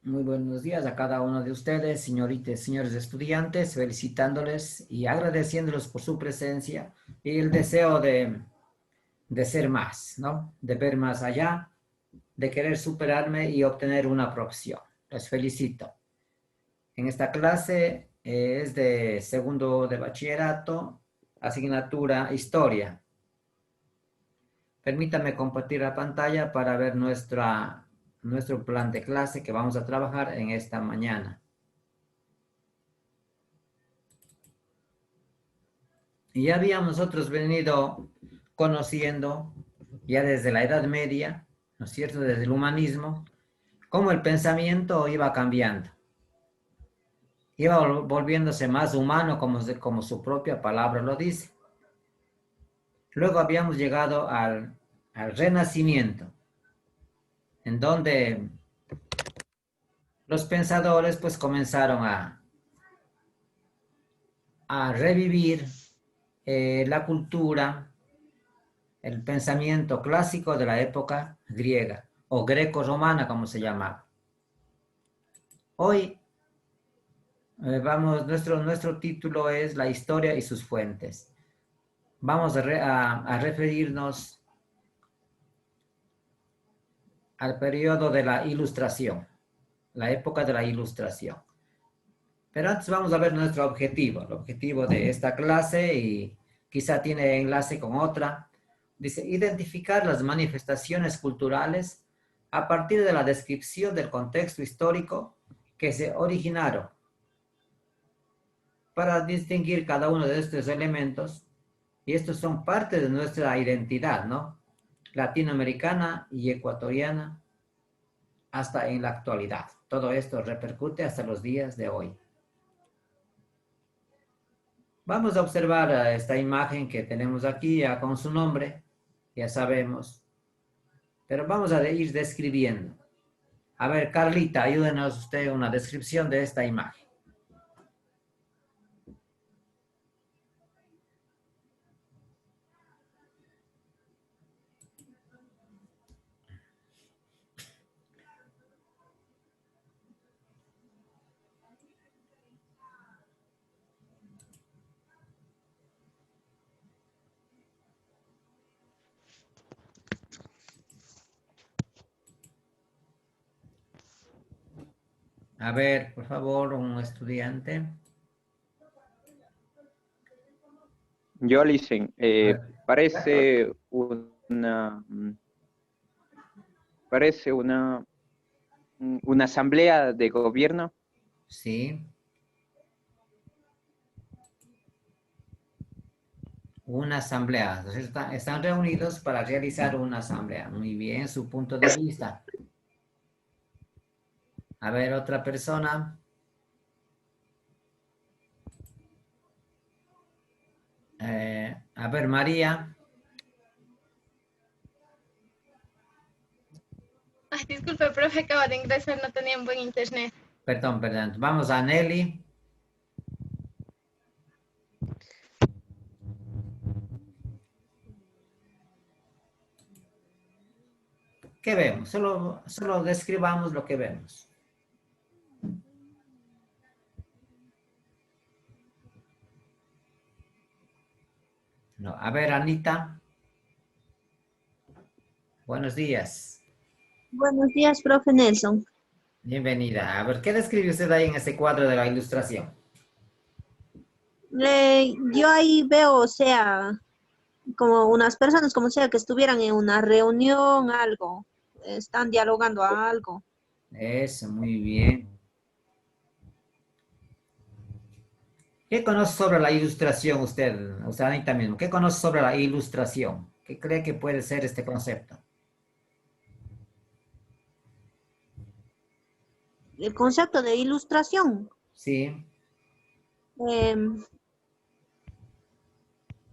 Muy buenos días a cada uno de ustedes, señoritas, señores estudiantes, felicitándoles y agradeciéndoles por su presencia y el deseo de ser más, ¿no? De ver más allá, de querer superarme y obtener una profesión. Les felicito. En esta clase es de segundo de bachillerato, asignatura Historia. Permítame compartir la pantalla para ver nuestro plan de clase que vamos a trabajar en esta mañana. Y ya habíamos nosotros venido conociendo, ya desde la Edad Media, ¿no es cierto?, desde el humanismo, cómo el pensamiento iba cambiando. Iba volviéndose más humano, como su propia palabra lo dice. Luego habíamos llegado al Renacimiento, en donde los pensadores pues comenzaron a revivir la cultura, el pensamiento clásico de la época griega o greco-romana, como se llamaba. Hoy nuestro título es La historia y sus fuentes. Vamos a referirnos al periodo de la Ilustración, la época de la Ilustración. Pero antes vamos a ver nuestro objetivo, el objetivo de esta clase, y quizá tiene enlace con otra. Dice, identificar las manifestaciones culturales a partir de la descripción del contexto histórico que se originaron para distinguir cada uno de estos elementos, y estos son parte de nuestra identidad, ¿no? Latinoamericana y ecuatoriana hasta en la actualidad. Todo esto repercute hasta los días de hoy. Vamos a observar esta imagen que tenemos aquí ya con su nombre, ya sabemos, pero vamos a ir describiendo. A ver, Carlita, ayúdenos usted una descripción de esta imagen. A ver, por favor, un estudiante. Yo, Licen, parece una asamblea de gobierno. Sí. Una asamblea. Entonces están reunidos para realizar una asamblea. Muy bien, su punto de vista. A ver, otra persona. A ver, María. Ay, disculpe, profe, acaba de ingresar, no tenía un buen internet. Perdón. Vamos a Nelly. ¿Qué vemos? Solo describamos lo que vemos. No. A ver, Anita. Buenos días. Buenos días, profe Nelson. Bienvenida. A ver, ¿qué describe usted ahí en ese cuadro de la ilustración? Yo ahí veo, o sea, como unas personas, como sea, que estuvieran en una reunión, algo, están dialogando a algo. Eso, muy bien. ¿Qué conoce sobre la ilustración usted Anita mismo? ¿Qué conoce sobre la ilustración? ¿Qué cree que puede ser este concepto? El concepto de ilustración, Sí, em,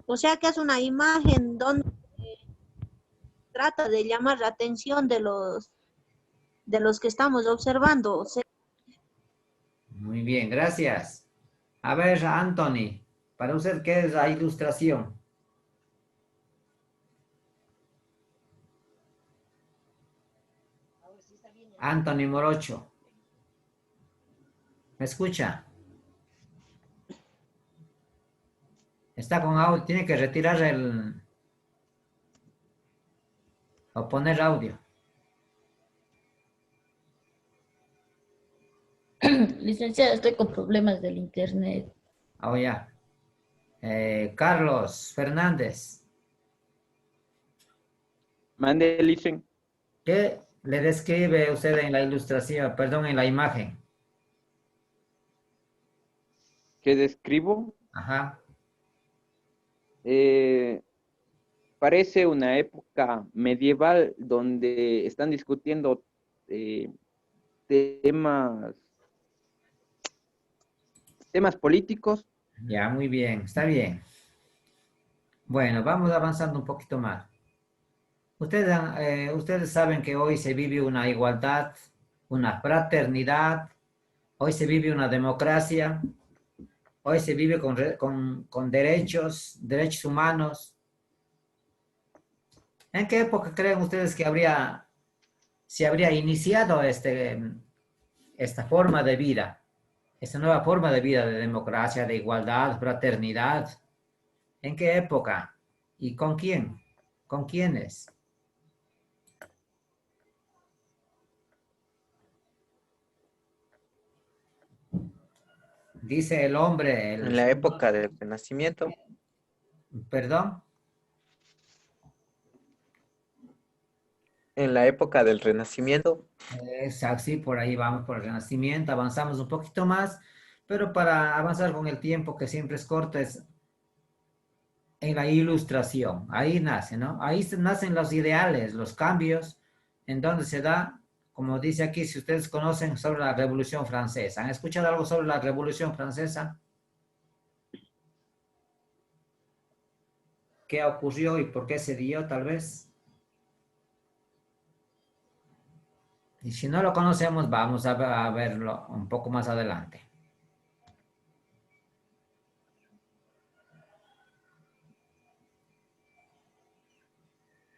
o sea, que es una imagen donde trata de llamar la atención de los que estamos observando. O sea, muy bien, gracias. A ver, Anthony, para usted, ¿qué es la ilustración? Anthony Morocho. ¿Me escucha? Está con audio, tiene que retirar o poner audio. Licenciada, estoy con problemas del internet. Oh, ya. Carlos Fernández, Mande, licen. ¿qué le describe usted en la ilustración, perdón, en la imagen? ¿Qué describo? Ajá. Parece una época medieval donde están discutiendo temas, temas políticos. Ya, muy bien, está bien. Bueno, vamos avanzando un poquito más. Ustedes saben que hoy se vive una igualdad, una fraternidad, hoy se vive una democracia, hoy se vive con derechos humanos. ¿En qué época creen ustedes que se habría iniciado esta forma de vida, esta nueva forma de vida de democracia, de igualdad, fraternidad? ¿En qué época? ¿Y con quién? ¿Con quiénes? Dice el hombre, En la época del Renacimiento, perdón, en la época del Renacimiento, sí, por ahí vamos por el Renacimiento, avanzamos un poquito más, pero para avanzar con el tiempo que siempre es corto, es en la Ilustración, ahí nace, ¿no? Ahí nacen los ideales, los cambios, en donde se da, como dice aquí, si ustedes conocen sobre la Revolución Francesa. ¿Han escuchado algo sobre la Revolución Francesa? ¿Qué ocurrió y por qué se dio, tal vez? Y si no lo conocemos, vamos a verlo un poco más adelante.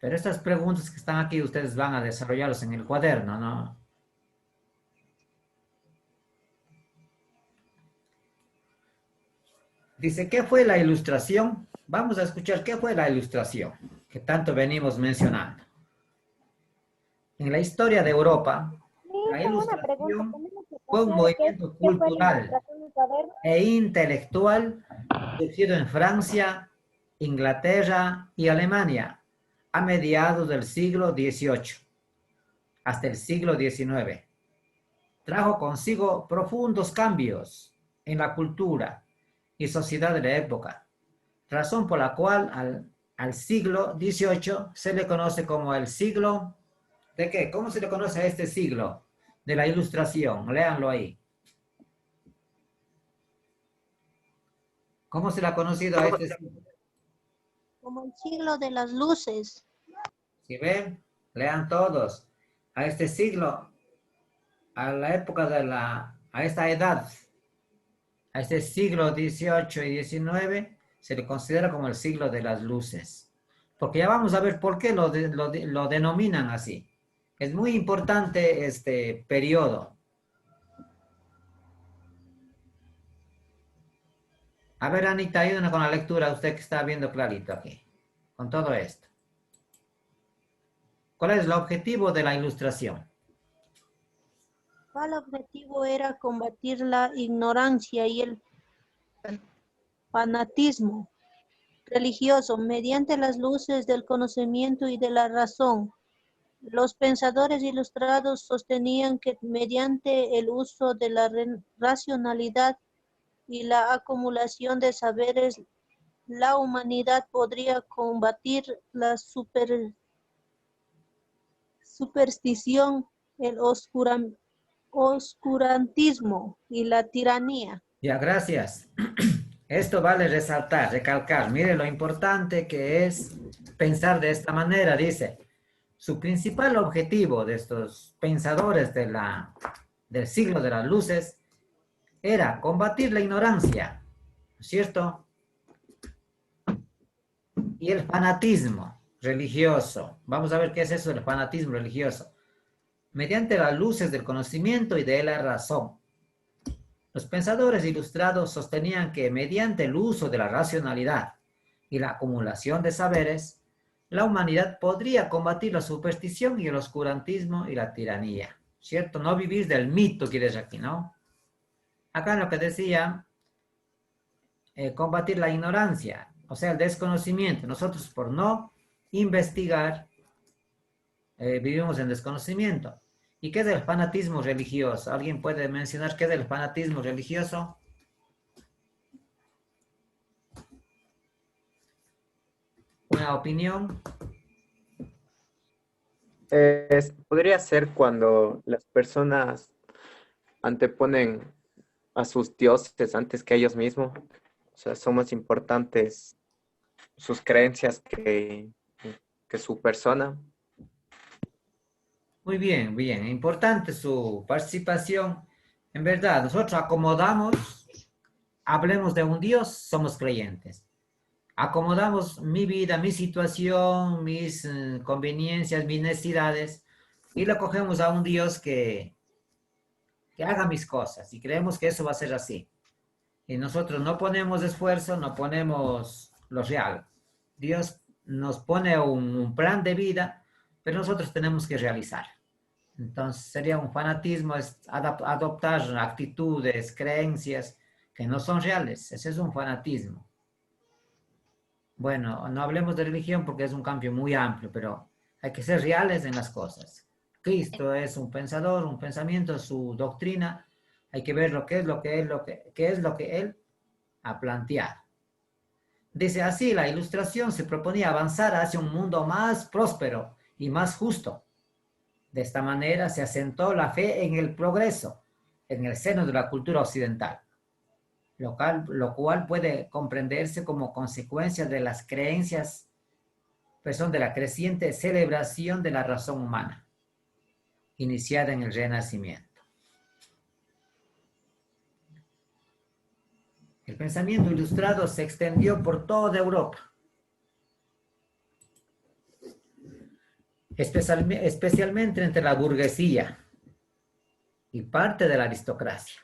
Pero estas preguntas que están aquí, ustedes van a desarrollarlos en el cuaderno, ¿no? Dice, ¿qué fue la Ilustración? Vamos a escuchar qué fue la Ilustración, que tanto venimos mencionando. En la historia de Europa, la Ilustración fue un movimiento cultural e intelectual surgido en Francia, Inglaterra y Alemania a mediados del siglo XVIII hasta el siglo XIX. Trajo consigo profundos cambios en la cultura y sociedad de la época, razón por la cual al siglo XVIII se le conoce como el siglo ¿de qué? ¿Cómo se le conoce a este siglo? De la Ilustración, léanlo ahí. ¿Cómo se le ha conocido a este siglo? Como el siglo de las luces. Si ven, lean todos. A este siglo, a la época a esta edad, a este siglo XVIII y XIX, se le considera como el siglo de las luces. Porque ya vamos a ver por qué lo denominan así. Es muy importante este periodo. A ver, Anita, ayúdanos con la lectura, usted que está viendo clarito aquí, con todo esto. ¿Cuál es el objetivo de la Ilustración? ¿Cuál objetivo era combatir la ignorancia y el fanatismo religioso mediante las luces del conocimiento y de la razón? Los pensadores ilustrados sostenían que mediante el uso de la racionalidad y la acumulación de saberes, la humanidad podría combatir la superstición, el oscurantismo y la tiranía. Ya, gracias. Esto vale resaltar, recalcar. Mire lo importante que es pensar de esta manera. Dice, su principal objetivo de estos pensadores del siglo de las luces era combatir la ignorancia, ¿no es cierto? Y el fanatismo religioso. Vamos a ver qué es eso del fanatismo religioso. Mediante las luces del conocimiento y de la razón. Los pensadores ilustrados sostenían que mediante el uso de la racionalidad y la acumulación de saberes, la humanidad podría combatir la superstición y el oscurantismo y la tiranía. ¿Cierto? No vivir del mito, quieres aquí, ¿no? Acá lo que decía, combatir la ignorancia, o sea, el desconocimiento. Nosotros por no investigar, vivimos en desconocimiento. ¿Y qué es el fanatismo religioso? ¿Alguien puede mencionar qué es el fanatismo religioso? ¿Una opinión? Podría ser cuando las personas anteponen a sus dioses antes que ellos mismos. O sea, son más importantes sus creencias que su persona. Muy bien, bien. Importante su participación. En verdad, nosotros acomodamos, hablemos de un Dios, somos creyentes. Acomodamos mi vida, mi situación, mis conveniencias, mis necesidades, y lo cogemos a un Dios que haga mis cosas, y creemos que eso va a ser así. Y nosotros no ponemos esfuerzo, no ponemos lo real. Dios nos pone un plan de vida, pero nosotros tenemos que realizar. Entonces sería un fanatismo adoptar actitudes, creencias que no son reales. Ese es un fanatismo. Bueno, no hablemos de religión porque es un cambio muy amplio, pero hay que ser reales en las cosas. Cristo es un pensador, un pensamiento, su doctrina. Hay que ver qué es lo que él ha planteado. Dice así, la Ilustración se proponía avanzar hacia un mundo más próspero y más justo. De esta manera se asentó la fe en el progreso en el seno de la cultura occidental, lo cual puede comprenderse como consecuencia de las creencias, de la creciente celebración de la razón humana, iniciada en el Renacimiento. El pensamiento ilustrado se extendió por toda Europa, especialmente entre la burguesía y parte de la aristocracia,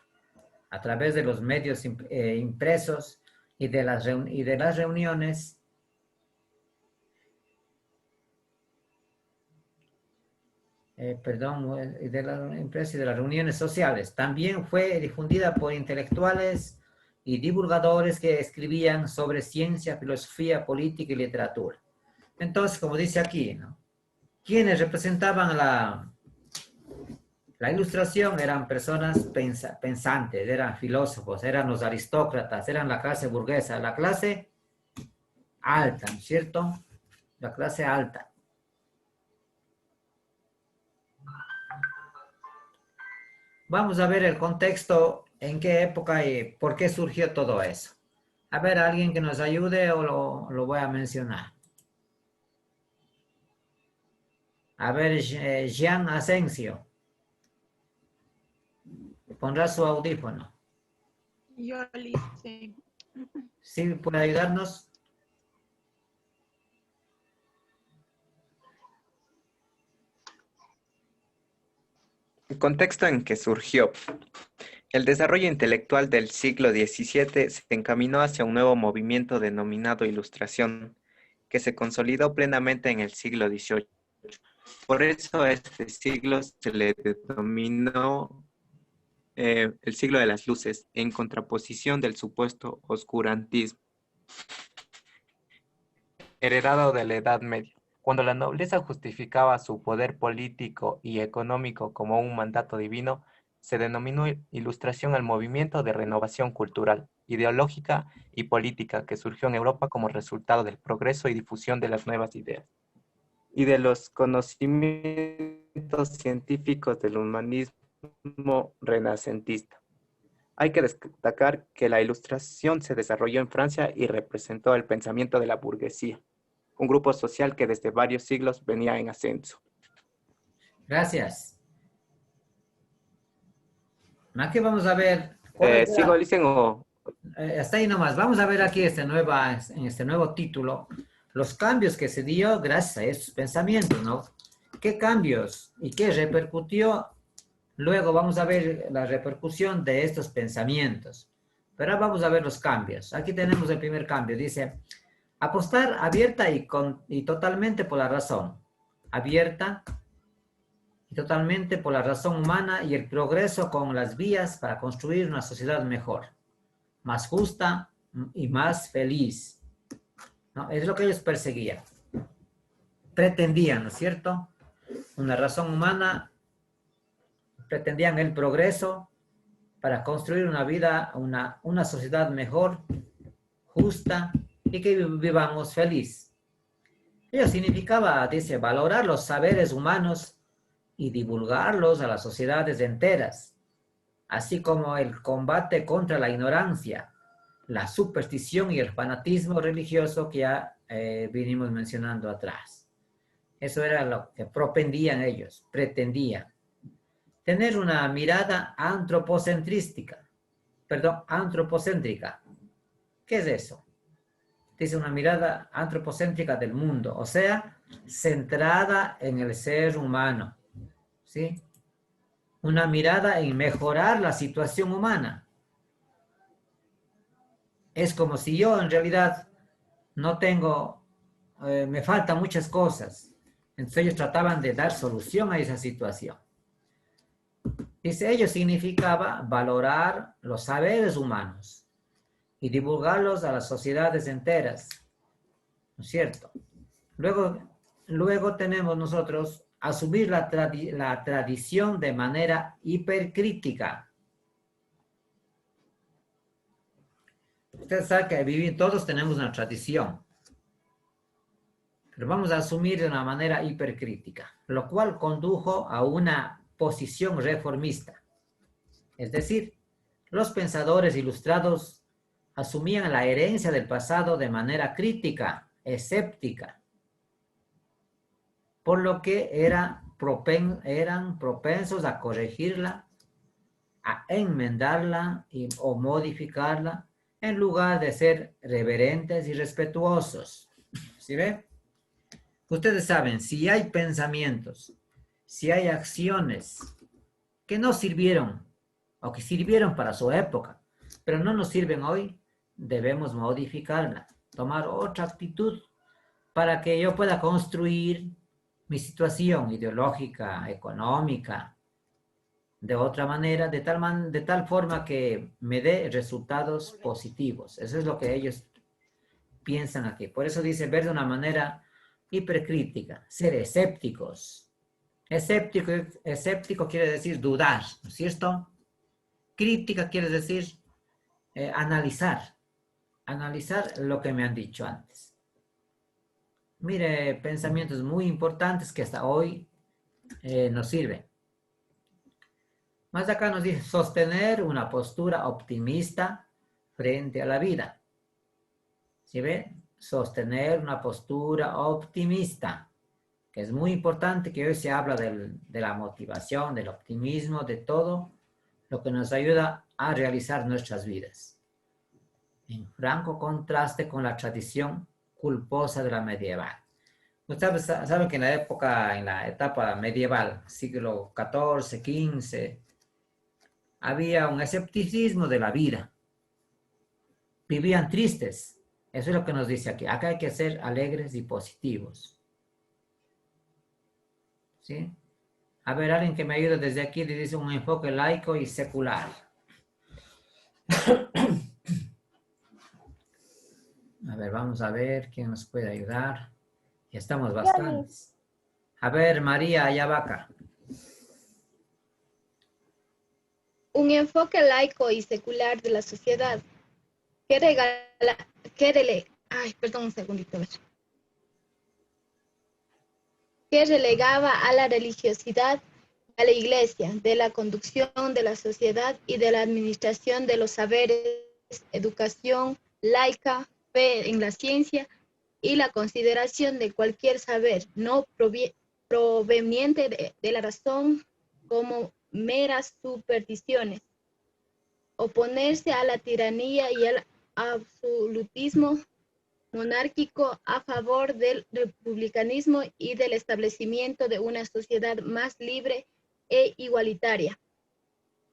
a través de los medios impresos y de las reuniones de las impresas y de las reuniones sociales. También fue difundida por intelectuales y divulgadores que escribían sobre ciencia, filosofía, política y literatura. Entonces, como dice aquí, ¿no? Quienes representaban la Ilustración eran personas pensantes, eran filósofos, eran los aristócratas, eran la clase burguesa, la clase alta, ¿no es cierto? La clase alta. Vamos a ver el contexto, en qué época y por qué surgió todo eso. A ver, alguien que nos ayude o lo voy a mencionar. A ver, Jean Asensio. Pondrá su audífono. Yo listo. ¿Sí puede ayudarnos? El contexto en que surgió. El desarrollo intelectual del siglo XVII se encaminó hacia un nuevo movimiento denominado Ilustración, que se consolidó plenamente en el siglo XVIII. Por eso a este siglo se le denominó el siglo de las luces, en contraposición del supuesto oscurantismo heredado de la Edad Media, cuando la nobleza justificaba su poder político y económico como un mandato divino. Se denominó Ilustración al movimiento de renovación cultural, ideológica y política que surgió en Europa como resultado del progreso y difusión de las nuevas ideas y de los conocimientos científicos del humanismo renacentista. Hay que destacar que la Ilustración se desarrolló en Francia y representó el pensamiento de la burguesía, un grupo social que desde varios siglos venía en ascenso. Gracias. Aquí vamos a ver. ¿Sigo, Licen, o...? Hasta ahí nomás. Vamos a ver aquí en este nuevo título los cambios que se dio gracias a estos pensamientos, ¿no? ¿Qué cambios y qué repercutió Luego vamos a ver la repercusión de estos pensamientos. Pero ahora vamos a ver los cambios. Aquí tenemos el primer cambio. Dice, apostar abierta y totalmente por la razón. Abierta y totalmente por la razón humana y el progreso con las vías para construir una sociedad mejor, más justa y más feliz. ¿No? Es lo que ellos perseguían. Pretendían, ¿no es cierto? Una razón humana, pretendían el progreso para construir una vida, una sociedad mejor, justa y que vivamos feliz. Ello significaba, dice, valorar los saberes humanos y divulgarlos a las sociedades enteras, así como el combate contra la ignorancia, la superstición y el fanatismo religioso que ya vinimos mencionando atrás. Eso era lo que propendían ellos, pretendían. Tener una mirada antropocéntrica. ¿Qué es eso? Dice una mirada antropocéntrica del mundo, o sea, centrada en el ser humano, ¿sí? Una mirada en mejorar la situación humana. Es como si yo en realidad no tengo, me faltan muchas cosas. Entonces ellos trataban de dar solución a esa situación. Dice, ello significaba valorar los saberes humanos y divulgarlos a las sociedades enteras, ¿no es cierto? Luego tenemos nosotros asumir la tradición de manera hipercrítica. Usted sabe que todos tenemos una tradición, pero vamos a asumir de una manera hipercrítica, lo cual condujo a una posición reformista. Es decir, los pensadores ilustrados asumían la herencia del pasado de manera crítica, escéptica, por lo que eran propensos a corregirla, a enmendarla o modificarla, en lugar de ser reverentes y respetuosos. ¿Sí ve? Ustedes saben, si hay pensamientos, si hay acciones que no sirvieron o que sirvieron para su época, pero no nos sirven hoy, debemos modificarla, tomar otra actitud para que yo pueda construir mi situación ideológica, económica, de otra manera, de tal forma que me dé resultados positivos. Eso es lo que ellos piensan aquí. Por eso dice ver de una manera hipercrítica, ser escépticos. Escéptico quiere decir dudar, ¿no es cierto? Crítica quiere decir analizar lo que me han dicho antes. Mire, pensamientos muy importantes que hasta hoy nos sirven. Más acá nos dice sostener una postura optimista frente a la vida. ¿Sí ve? Sostener una postura optimista, que es muy importante, que hoy se habla de la motivación, del optimismo, de todo lo que nos ayuda a realizar nuestras vidas. En franco contraste con la tradición culposa de la medieval. Ustedes saben que en la etapa medieval, siglo XIV, XV, había un escepticismo de la vida. Vivían tristes. Eso es lo que nos dice aquí. Acá hay que ser alegres y positivos. ¿Sí? A ver, alguien que me ayude desde aquí, le dice un enfoque laico y secular. A ver, vamos a ver quién nos puede ayudar. Ya estamos bastantes. A ver, María Ayabaca. Un enfoque laico y secular de la sociedad que relegaba a la religiosidad a la iglesia, de la conducción de la sociedad y de la administración de los saberes, educación laica, fe en la ciencia y la consideración de cualquier saber no proveniente de la razón como meras supersticiones. Oponerse a la tiranía y al absolutismo monárquico a favor del republicanismo y del establecimiento de una sociedad más libre e igualitaria,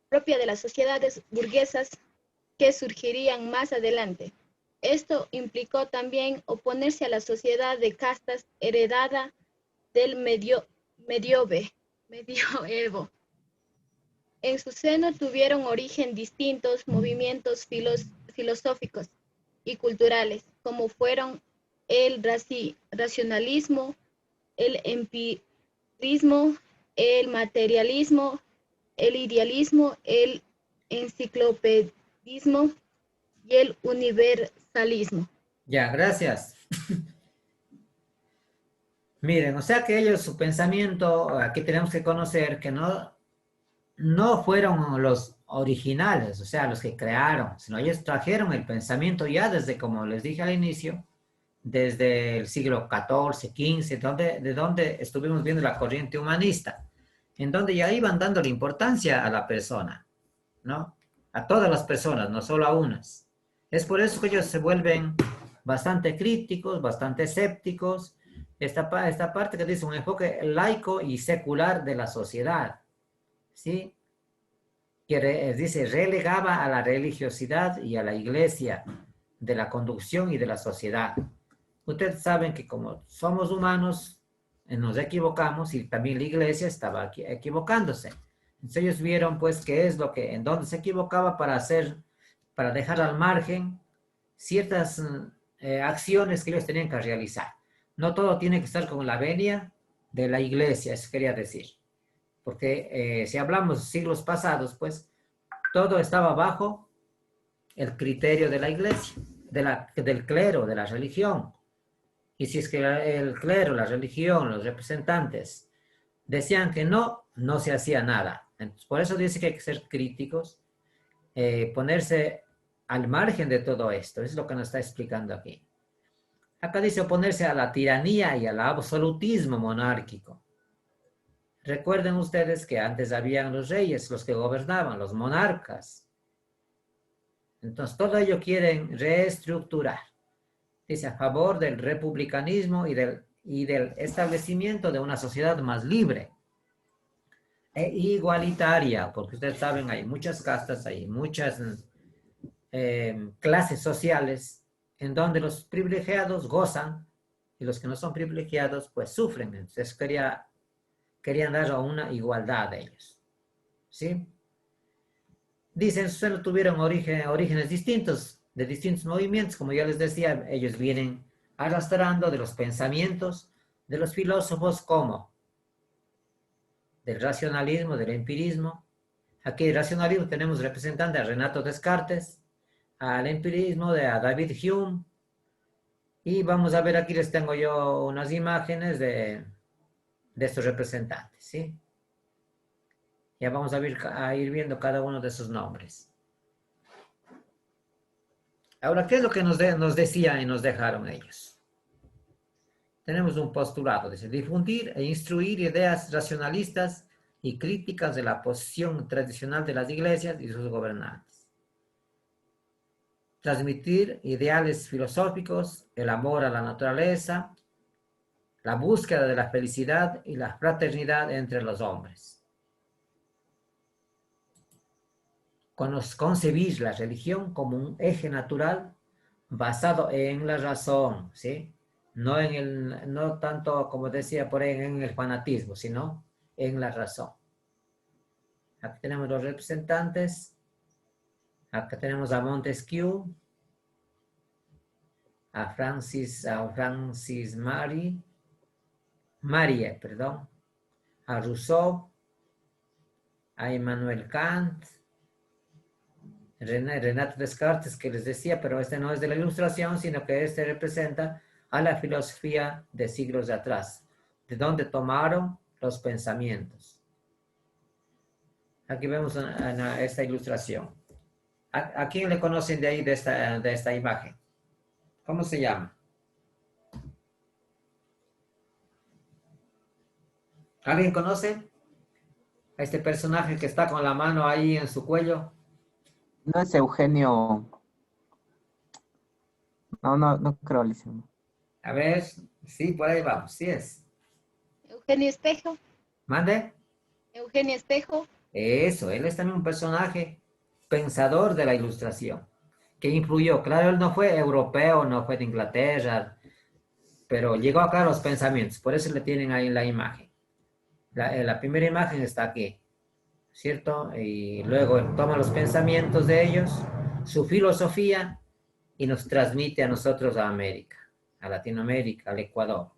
propia de las sociedades burguesas que surgirían más adelante. Esto implicó también oponerse a la sociedad de castas heredada del medioevo. En su seno tuvieron origen distintos movimientos filosóficos y culturales, como fueron el racionalismo, el empirismo, el materialismo, el idealismo, el enciclopedismo y el universalismo. Ya, gracias. Miren, o sea que ellos, su pensamiento, aquí tenemos que conocer que no fueron los originales, o sea, los que crearon, sino ellos trajeron el pensamiento ya desde, como les dije al inicio, desde el siglo XIV, XV, de donde estuvimos viendo la corriente humanista, en donde ya iban dando la importancia a la persona, ¿no? A todas las personas, no solo a unas. Es por eso que ellos se vuelven bastante críticos, bastante escépticos. Esta parte que dice un enfoque laico y secular de la sociedad, ¿sí? Que dice, relegaba a la religiosidad y a la iglesia de la conducción y de la sociedad. Ustedes saben que como somos humanos, nos equivocamos y también la iglesia estaba equivocándose. Entonces ellos vieron pues qué es lo que, en dónde se equivocaba para dejar al margen ciertas acciones que ellos tenían que realizar. No todo tiene que estar con la venia de la iglesia, eso quería decir. Porque si hablamos de siglos pasados, pues todo estaba bajo el criterio de la iglesia, del clero, de la religión. Y si es que el clero, la religión, los representantes decían que no se hacía nada. Entonces, por eso dice que hay que ser críticos, ponerse al margen de todo esto. Es lo que nos está explicando aquí. Acá dice oponerse a la tiranía y al absolutismo monárquico. Recuerden ustedes que antes habían los reyes, los que gobernaban, los monarcas. Entonces, todo ello quieren reestructurar. Dice a favor del republicanismo y del establecimiento de una sociedad más libre e igualitaria, porque ustedes saben, hay muchas castas, hay muchas clases sociales en donde los privilegiados gozan y los que no son privilegiados pues sufren. Entonces querían dar a una igualdad de ellos. ¿Sí? Dicen, solo tuvieron orígenes distintos, de distintos movimientos, como ya les decía, ellos vienen arrastrando de los pensamientos de los filósofos como del racionalismo, del empirismo. Aquí el racionalismo tenemos representante a Renato Descartes, al empirismo a David Hume, y vamos a ver, aquí les tengo yo unas imágenes de estos representantes, ¿sí? Ya vamos a ir viendo cada uno de sus nombres. Ahora, ¿qué es lo que nos decían y nos dejaron ellos? Tenemos un postulado, dice, difundir e instruir ideas racionalistas y críticas de la posición tradicional de las iglesias y sus gobernantes. Transmitir ideales filosóficos, el amor a la naturaleza, la búsqueda de la felicidad y la fraternidad entre los hombres. Concebir la religión como un eje natural basado en la razón, ¿sí? No tanto, como decía por ahí, en el fanatismo, sino en la razón. Aquí tenemos los representantes. Acá tenemos a Montesquieu, a Francis Marie, a Rousseau, a Immanuel Kant, Renato Descartes, que les decía, pero este no es de la Ilustración, sino que este representa a la filosofía de siglos de atrás, de donde tomaron los pensamientos. Aquí vemos esta ilustración. ¿A quién le conocen de ahí, de esta imagen? ¿Cómo se llama? ¿Alguien conoce a este personaje que está con la mano ahí en su cuello? No es Eugenio. No creo, Alicia. A ver, sí, por ahí vamos, sí es. Eugenio Espejo. ¿Mande? Eugenio Espejo. Eso, él es también un personaje pensador de la Ilustración, que influyó. Claro, él no fue europeo, no fue de Inglaterra, pero llegó acá a los pensamientos, por eso le tienen ahí la imagen. La primera imagen está aquí, ¿cierto? Y luego él toma los pensamientos de ellos, su filosofía, y nos transmite a nosotros a América, a Latinoamérica, al Ecuador.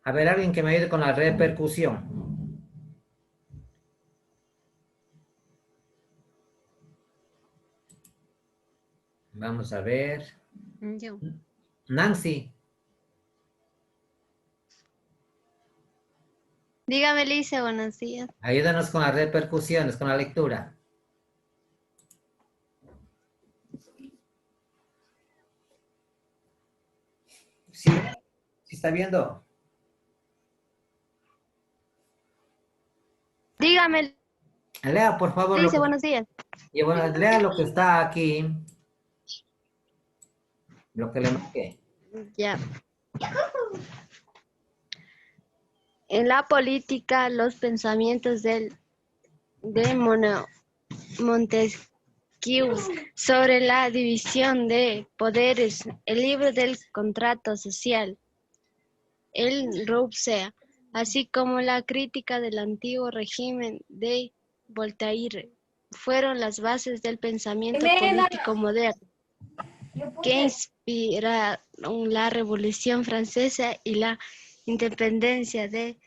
A ver, alguien que me ayude con la repercusión. Vamos a ver. Yo. Nancy, Dígame, Lice, buenos días. ayúdanos con las repercusiones, con la lectura. ¿Sí? ¿Sí está viendo? Dígame, Lea, por favor, Lice, buenos días. y bueno, lea lo que está aquí, lo que le marqué. Ya. En la política, los pensamientos de Montesquieu sobre la división de poderes, el libro del contrato social, el Rousseau, así como la crítica del antiguo régimen de Voltaire, fueron las bases del pensamiento político moderno, que inspiraron la Revolución Francesa y la independencia de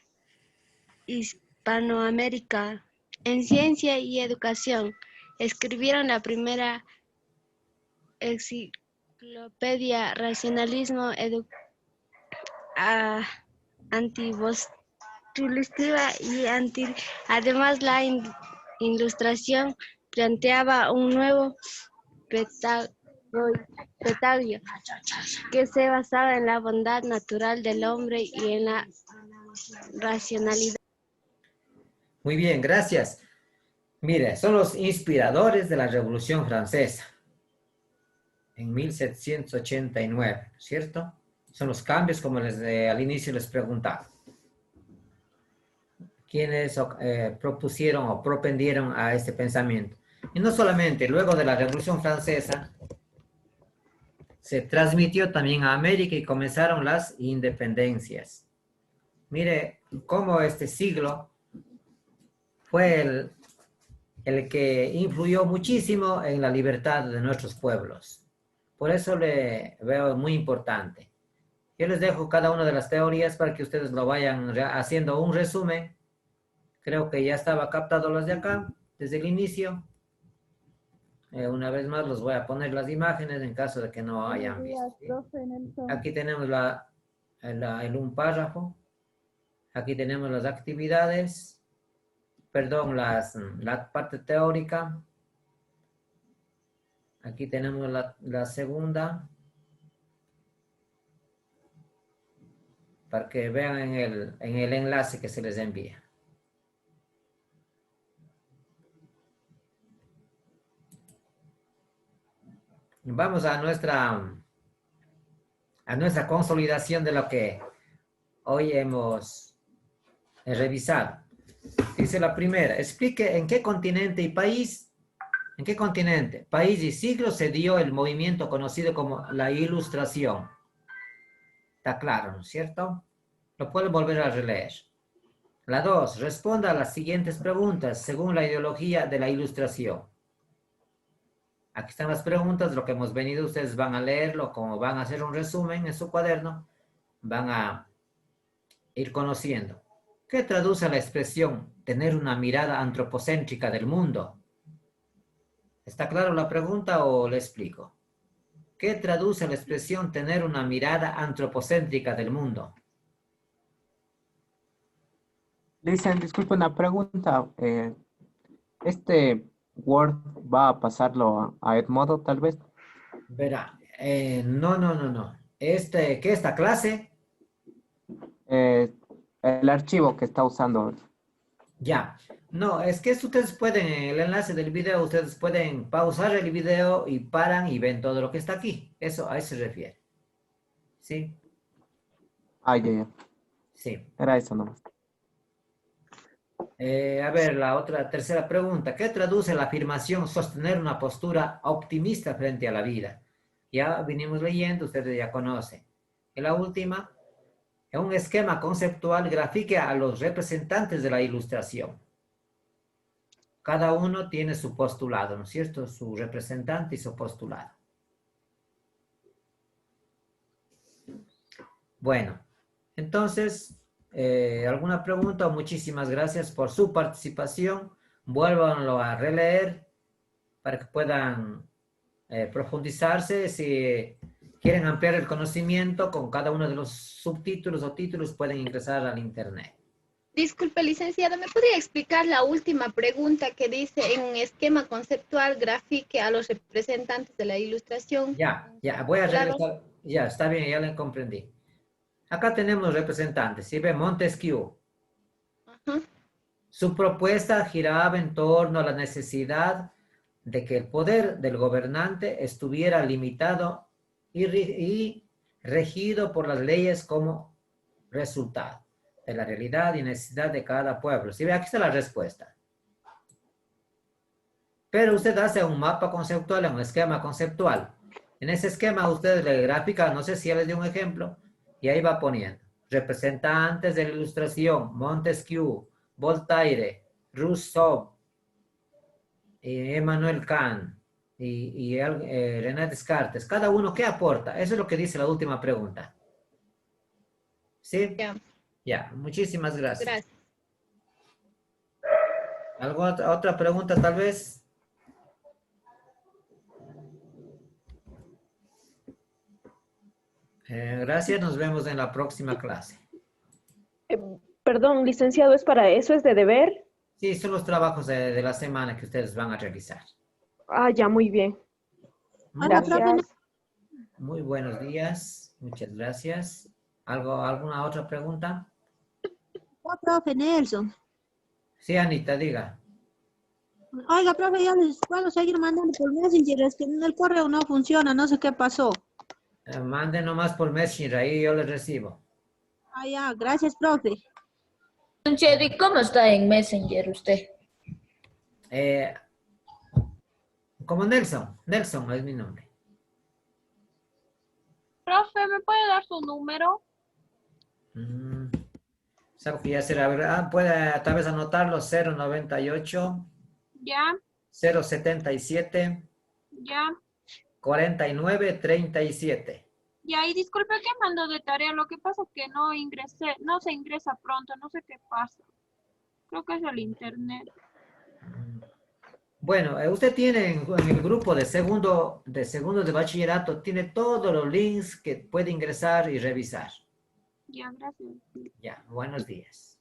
Hispanoamérica. En ciencia y educación, escribieron la primera enciclopedia racionalismo antipostulativa y además la ilustración planteaba un nuevo pedagogía que se basaba en la bondad natural del hombre y en la racionalidad. Muy bien, gracias. Mire, son los inspiradores de la Revolución Francesa en 1789, ¿cierto? Son los cambios, como al inicio les preguntaba. Quienes propusieron o propendieron a este pensamiento. Y no solamente, luego de la Revolución Francesa, se transmitió también a América y comenzaron las independencias. Mire cómo este siglo fue el que influyó muchísimo en la libertad de nuestros pueblos. Por eso le veo muy importante. Yo les dejo cada una de las teorías para que ustedes lo vayan haciendo un resumen. Creo que ya estaba captado las de acá, desde el inicio. Una vez más los voy a poner las imágenes en caso de que no hayan visto. ¿Sí? Aquí tenemos un párrafo. Aquí tenemos las actividades. Perdón, la parte teórica. Aquí tenemos la segunda. Para que vean en el enlace que se les envía. Vamos a nuestra consolidación de lo que hoy hemos revisado. Dice la primera, explique en qué continente, país y siglo se dio el movimiento conocido como la Ilustración. Está claro, ¿no es cierto? Lo pueden volver a releer. La 2, responda a las siguientes preguntas según la ideología de la Ilustración. Aquí están las preguntas, lo que hemos venido, ustedes van a leerlo, como van a hacer un resumen en su cuaderno, van a ir conociendo. ¿Qué traduce la expresión tener una mirada antropocéntrica del mundo? ¿Está claro la pregunta o le explico? ¿Qué traduce la expresión tener una mirada antropocéntrica del mundo? Listen, disculpe una pregunta. ¿Este Word va a pasarlo a Edmodo, tal vez? Verá, no. ¿Qué esta clase? El archivo que está usando. Ya. No, es que ustedes pueden, en el enlace del video, ustedes pueden pausar el video y paran y ven todo lo que está aquí. Eso, a eso se refiere. ¿Sí? Ah, ya. Sí. Era eso nomás. A ver, tercera pregunta. ¿Qué traduce la afirmación sostener una postura optimista frente a la vida? Ya vinimos leyendo, ustedes ya conocen. Y la última, en un esquema conceptual grafique a los representantes de la ilustración. Cada uno tiene su postulado, ¿no es cierto? Su representante y su postulado. Bueno, entonces, ¿alguna pregunta? Muchísimas gracias por su participación. Vuélvanlo a releer para que puedan profundizarse. Si quieren ampliar el conocimiento con cada uno de los subtítulos o títulos, pueden ingresar al internet. Disculpe, licenciado, ¿me podría explicar la última pregunta que dice en un esquema conceptual grafique a los representantes de la ilustración? Ya, voy a Claro. regresar. Ya, está bien, ya le comprendí. Acá tenemos representantes, ¿sí ve? Montesquieu. Ajá. Su propuesta giraba en torno a la necesidad de que el poder del gobernante estuviera limitado y regido por las leyes como resultado de la realidad y necesidad de cada pueblo. ¿Sí ve? Aquí está la respuesta. Pero usted hace un mapa conceptual, un esquema conceptual. En ese esquema usted le gráfica, no sé si ya les dio un ejemplo, y ahí va poniendo representantes de la ilustración, Montesquieu, Voltaire, Rousseau, Emmanuel Kant y René Descartes. Cada uno, ¿qué aporta? Eso es lo que dice la última pregunta. ¿Sí? Ya. Ya, muchísimas gracias. Gracias. ¿Otra pregunta tal vez? Gracias, nos vemos en la próxima clase. Perdón, licenciado, ¿es para eso? ¿Es de deber? Sí, son los trabajos de la semana que ustedes van a realizar. Ah, ya, muy bien. Gracias. Muy buenos días, muchas gracias. ¿Alguna otra pregunta? Oh, profe Nelson. Sí, Anita, diga. Oiga, profe, yo les puedo seguir mandando por Messenger, es que en el correo no funciona, no sé qué pasó. Mande nomás por Messenger, ahí yo les recibo. Ah, ya, gracias, profe. Chedi, ¿cómo está en Messenger usted? Como Nelson es mi nombre. Profe, ¿me puede dar su número? ¿Sabe que ya será verdad? Puede tal vez anotarlo, 098 Ya, 077 ya. 49 37. Ya, y disculpe que mando de tarea. Lo que pasa es que no ingresé, no se ingresa pronto, no sé qué pasa. Creo que es el internet. Bueno, usted tiene en el grupo de segundo de bachillerato, tiene todos los links que puede ingresar y revisar. Ya, gracias. Ya, buenos días.